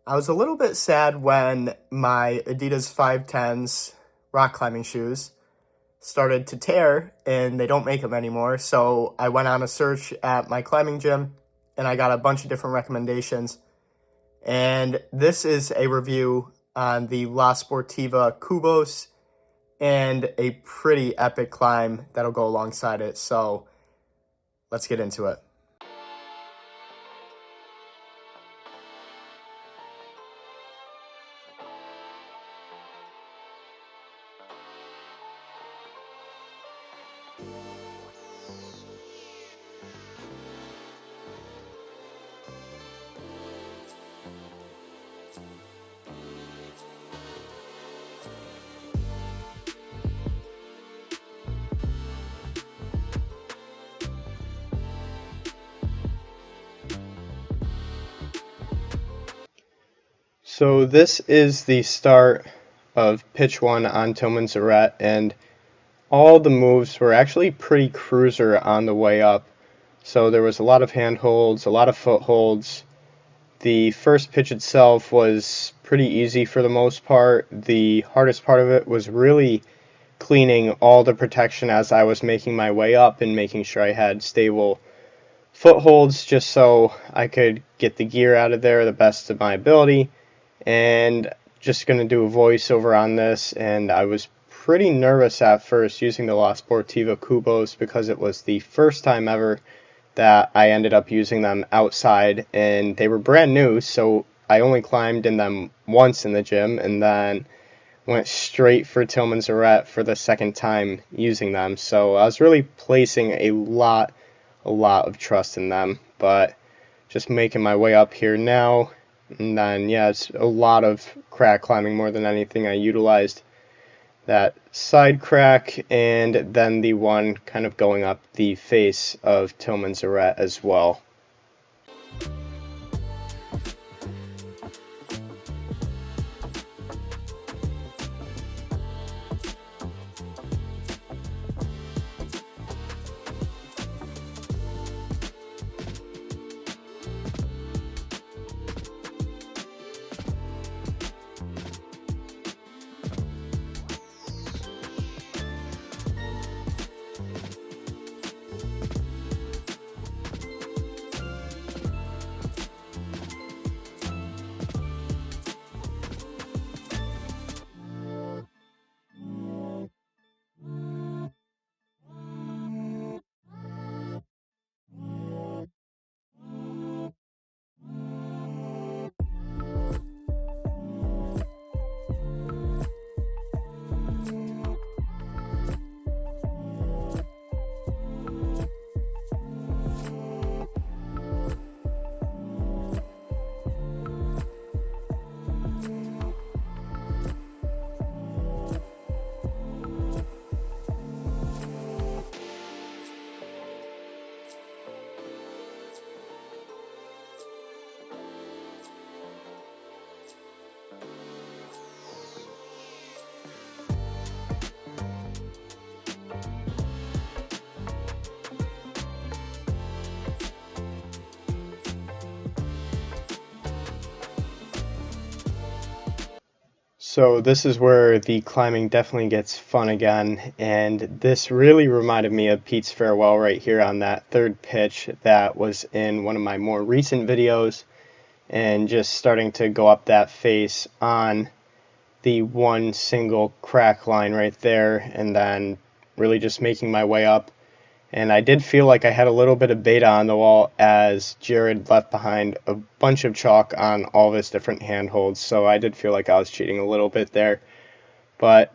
I was a little bit sad when my Adidas 510s rock climbing shoes started to tear and they don't make them anymore. So I went on a search at my climbing gym and I got a bunch of different recommendations. And this is a review on the Sportiva Kubos and a pretty epic climb that'll go alongside it. So let's get into it. So this is the start of pitch 1 on Tilman's Arete, and all the moves were actually pretty cruiser on the way up. So there was a lot of handholds, a lot of footholds. The first pitch itself was pretty easy for the most part. The hardest part of it was really cleaning all the protection as I was making my way up and making sure I had stable footholds just so I could get the gear out of there the best of my ability. And just going to do a voiceover on this, and I was pretty nervous at first using the Sportiva Kubos because it was the first time ever that I ended up using them outside, and they were brand new, so I only climbed in them once in the gym and then went straight for Tilman's Arete for the second time using them. So I was really placing a lot of trust in them, but just making my way up here now. And then, yeah, it's a lot of crack climbing more than anything. I utilized that side crack and then the one kind of going up the face of Tilman's Arete as well. So this is where the climbing definitely gets fun again, and this really reminded me of Pete's farewell right here on that third pitch that was in one of my more recent videos, and just starting to go up that face on the one single crack line right there, and then really just making my way up. And I did feel like I had a little bit of beta on the wall as Jared left behind a bunch of chalk on all of his different handholds, so I did feel like I was cheating a little bit there. But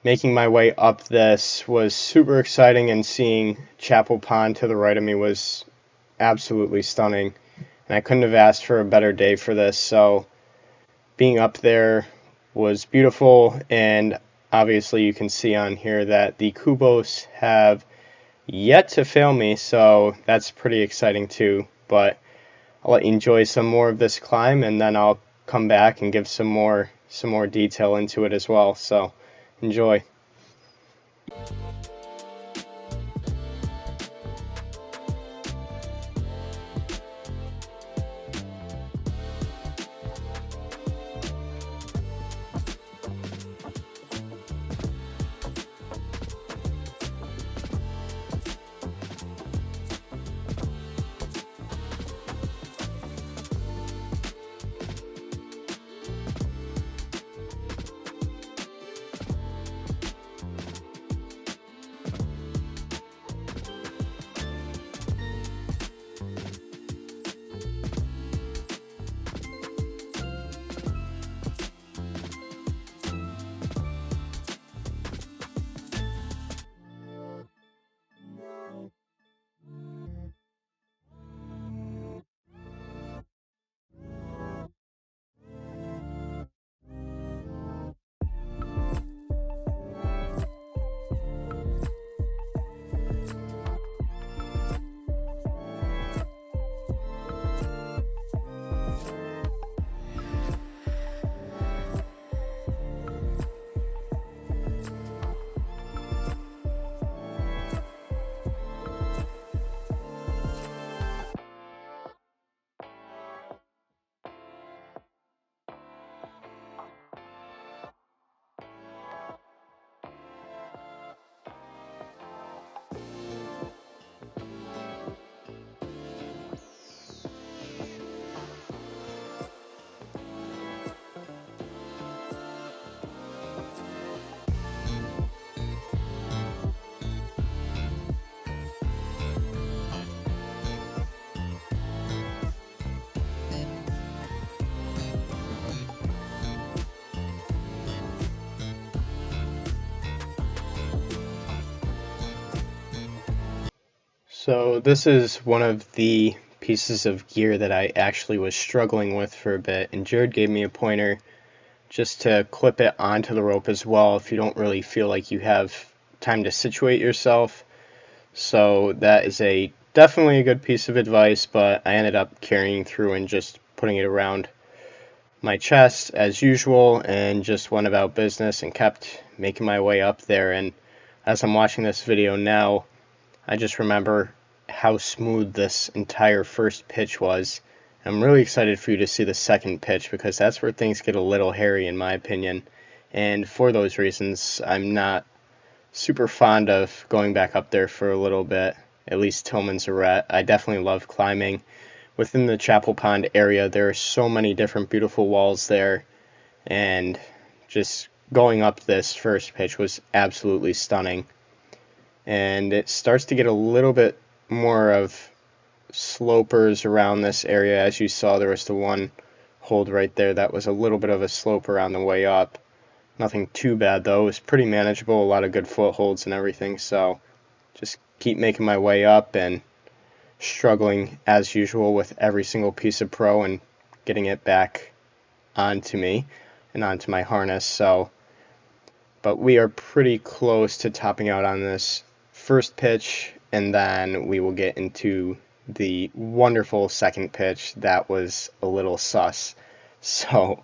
making my way up this was super exciting, and seeing Chapel Pond to the right of me was absolutely stunning. And I couldn't have asked for a better day for this, so being up there was beautiful. And obviously you can see on here that the Kubos have yet to fail me, so that's pretty exciting too. But I'll let you enjoy some more of this climb, and then I'll come back and give some more detail into it as well. So enjoy. So this is one of the pieces of gear that I actually was struggling with for a bit, and Jared gave me a pointer just to clip it onto the rope as well if you don't really feel like you have time to situate yourself. So that is definitely a good piece of advice, but I ended up carrying through and just putting it around my chest as usual and just went about business and kept making my way up there. And as I'm watching this video now, I just remember how smooth this entire first pitch was. I'm really excited for you to see the second pitch because that's where things get a little hairy in my opinion. And for those reasons, I'm not super fond of going back up there for a little bit, at least Tilman's Arete. I definitely love climbing. Within the Chapel Pond area, there are so many different beautiful walls there, and just going up this first pitch was absolutely stunning. And it starts to get a little bit more of slopers around this area. As you saw, there was the one hold right there that was a little bit of a slope around the way up. Nothing too bad though, it was pretty manageable, a lot of good footholds and everything, so just keep making my way up and struggling as usual with every single piece of pro and getting it back onto me and onto my harness. But we are pretty close to topping out on this first pitch, and then we will get into the wonderful second pitch that was a little sus. So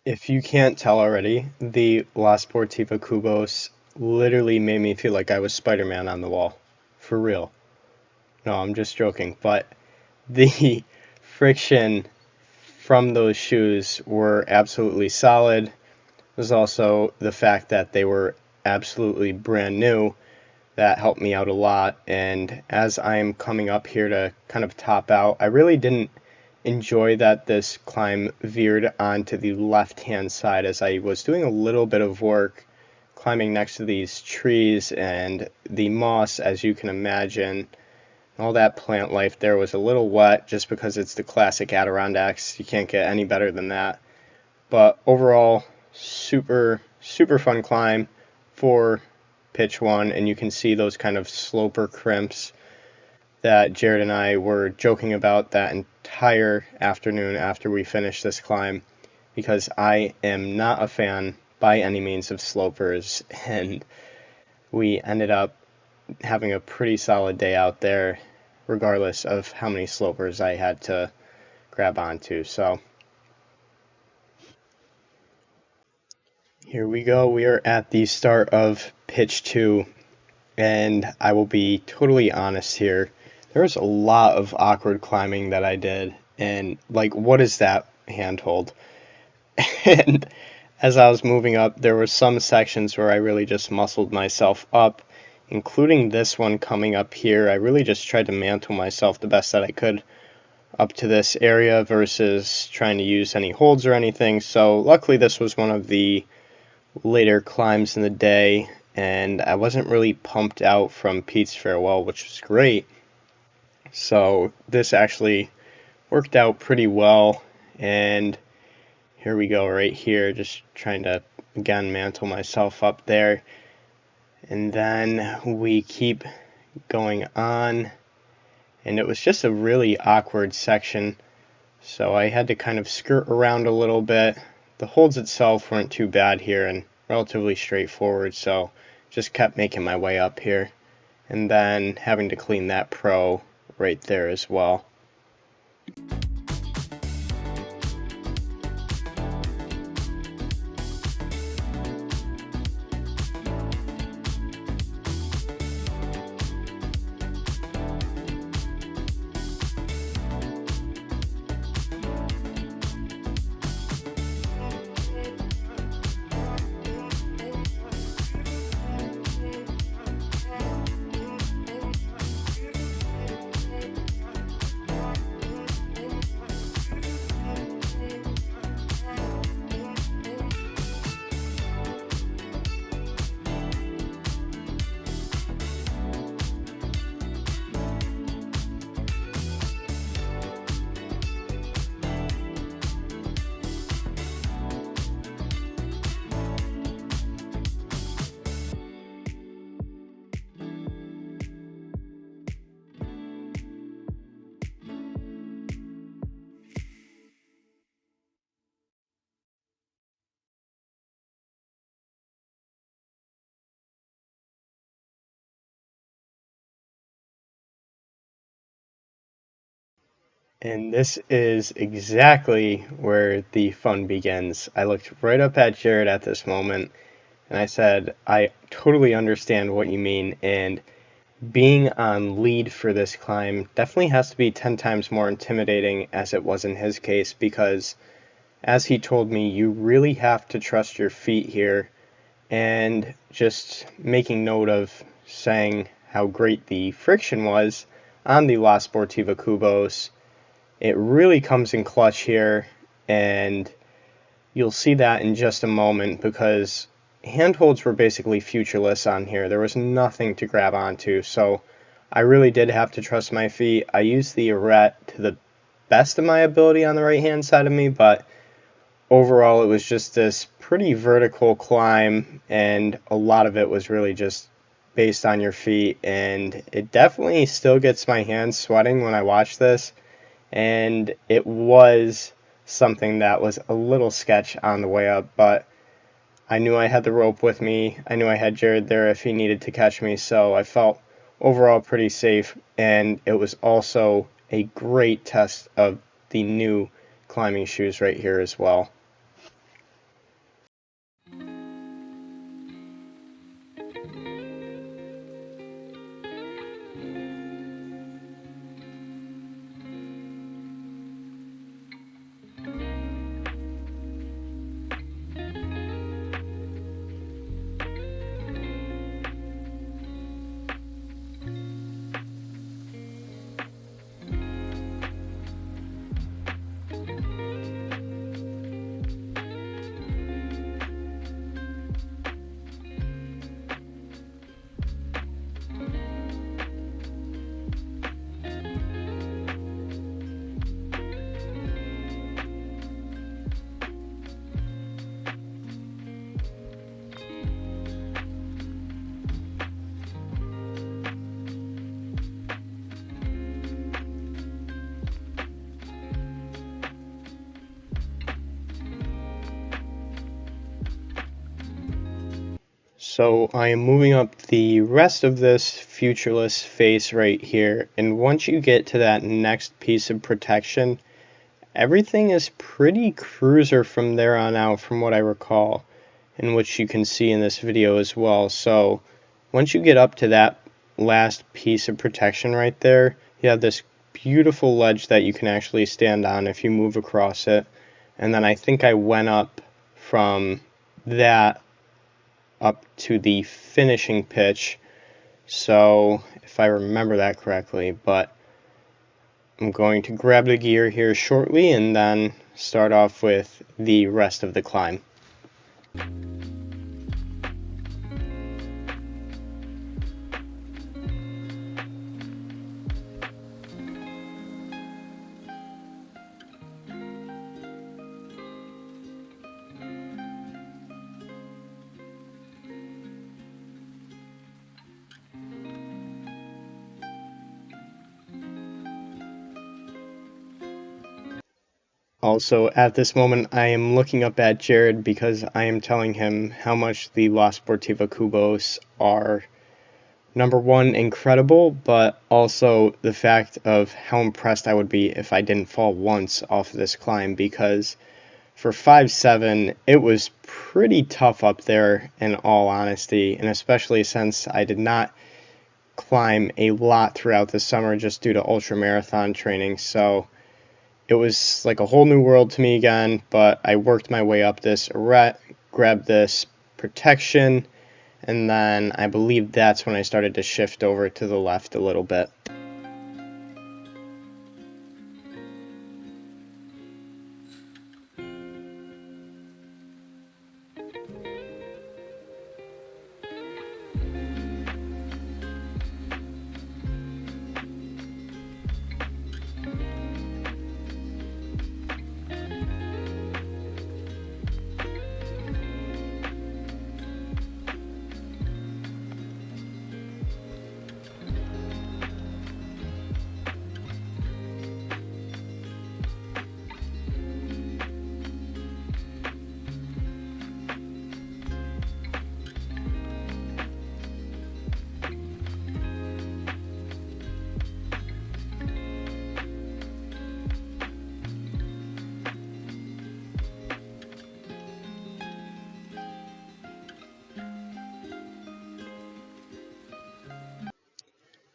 if you can't tell already, the La Sportiva Kubos literally made me feel like I was Spider-Man on the wall. For real. No, I'm just joking. But the friction from those shoes were absolutely solid. There's also the fact that they were absolutely brand new. That helped me out a lot. And as I'm coming up here to kind of top out, I really didn't enjoy that this climb veered onto the left-hand side as I was doing a little bit of work climbing next to these trees, and the moss, as you can imagine, all that plant life there was a little wet just because it's the classic Adirondacks. You can't get any better than that. But overall, super fun climb for pitch one, and you can see those kind of sloper crimps that Jared and I were joking about that entire afternoon after we finished this climb, because I am not a fan by any means of slopers, and we ended up having a pretty solid day out there regardless of how many slopers I had to grab onto. So here we go. We are at the start of pitch 2, and I will be totally honest here. There was a lot of awkward climbing that I did, and like, what is that handhold? And as I was moving up, there were some sections where I really just muscled myself up, including this one coming up here. I really just tried to mantle myself the best that I could up to this area versus trying to use any holds or anything. So luckily this was one of the later climbs in the day, and I wasn't really pumped out from Pete's farewell, which was great. So this actually worked out pretty well, and here we go right here, just trying to again mantle myself up there. And then we keep going on, and it was just a really awkward section, so I had to kind of skirt around a little bit. The holds itself weren't too bad here and relatively straightforward, so just kept making my way up here, and then having to clean that pro right there as well. And this is exactly where the fun begins. I looked right up at Jared at this moment, and I said, I totally understand what you mean, and being on lead for this climb definitely has to be 10 times more intimidating as it was in his case, because as he told me, you really have to trust your feet here, and just making note of saying how great the friction was on the La Sportiva Kubos. It really comes in clutch here, and you'll see that in just a moment, because handholds were basically featureless on here. There was nothing to grab onto, so I really did have to trust my feet. I used the Arete to the best of my ability on the right hand side of me, but overall it was just this pretty vertical climb, and a lot of it was really just based on your feet, and it definitely still gets my hands sweating when I watch this. And it was something that was a little sketch on the way up, but I knew I had the rope with me. I knew I had Jared there if he needed to catch me, so I felt overall pretty safe, and it was also a great test of the new climbing shoes right here as well. So I am moving up the rest of this featureless face right here, and once you get to that next piece of protection, everything is pretty cruiser from there on out from what I recall, and which you can see in this video as well. So once you get up to that last piece of protection right there, you have this beautiful ledge that you can actually stand on if you move across it. And then I think I went up from that up to the finishing pitch, so if I remember that correctly, but I'm going to grab the gear here shortly and then start off with the rest of the climb. Also, at this moment, I am looking up at Jared because I am telling him how much the La Sportiva Kubos are, number one, incredible, but also the fact of how impressed I would be if I didn't fall once off of this climb, because for 5'7", it was pretty tough up there in all honesty, and especially since I did not climb a lot throughout the summer just due to ultramarathon training, so it was like a whole new world to me again. But I worked my way up this arete, grabbed this protection, and then I believe that's when I started to shift over to the left a little bit.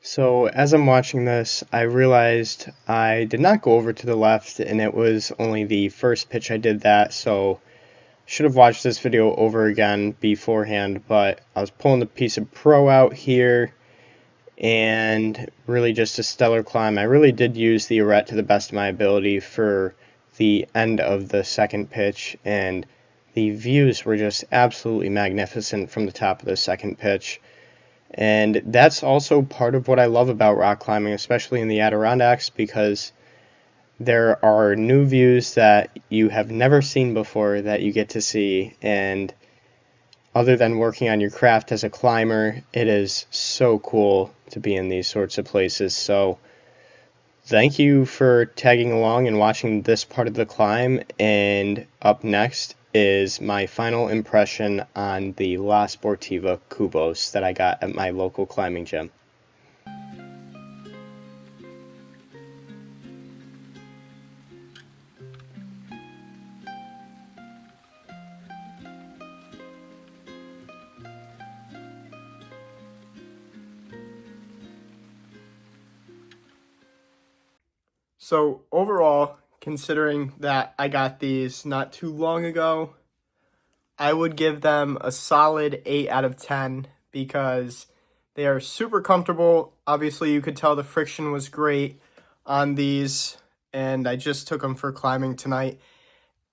So as I'm watching this, I realized I did not go over to the left, and it was only the first pitch I did that, so I should have watched this video over again beforehand, but I was pulling the piece of pro out here, and really just a stellar climb. I really did use the arete to the best of my ability for the end of the second pitch, and the views were just absolutely magnificent from the top of the second pitch. And that's also part of what I love about rock climbing, especially in the Adirondacks, because there are new views that you have never seen before that you get to see. And other than working on your craft as a climber, it is so cool to be in these sorts of places. So thank you for tagging along and watching this part of the climb. And up next is my final impression on the La Sportiva Kubos that I got at my local climbing gym. So overall, considering that I got these not too long ago, I would give them a solid 8 out of 10 because they are super comfortable. Obviously, you could tell the friction was great on these, and I just took them for climbing tonight.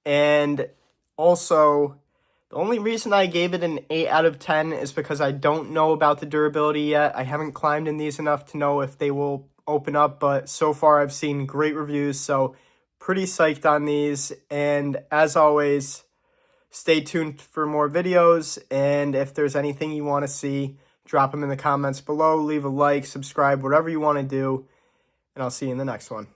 And also, the only reason I gave it an 8 out of 10 is because I don't know about the durability yet. I haven't climbed in these enough to know if they will open up, but so far I've seen great reviews, so pretty psyched on these. And as always, stay tuned for more videos, and if there's anything you want to see, drop them in the comments below, leave a like, subscribe, whatever you want to do, and I'll see you in the next one.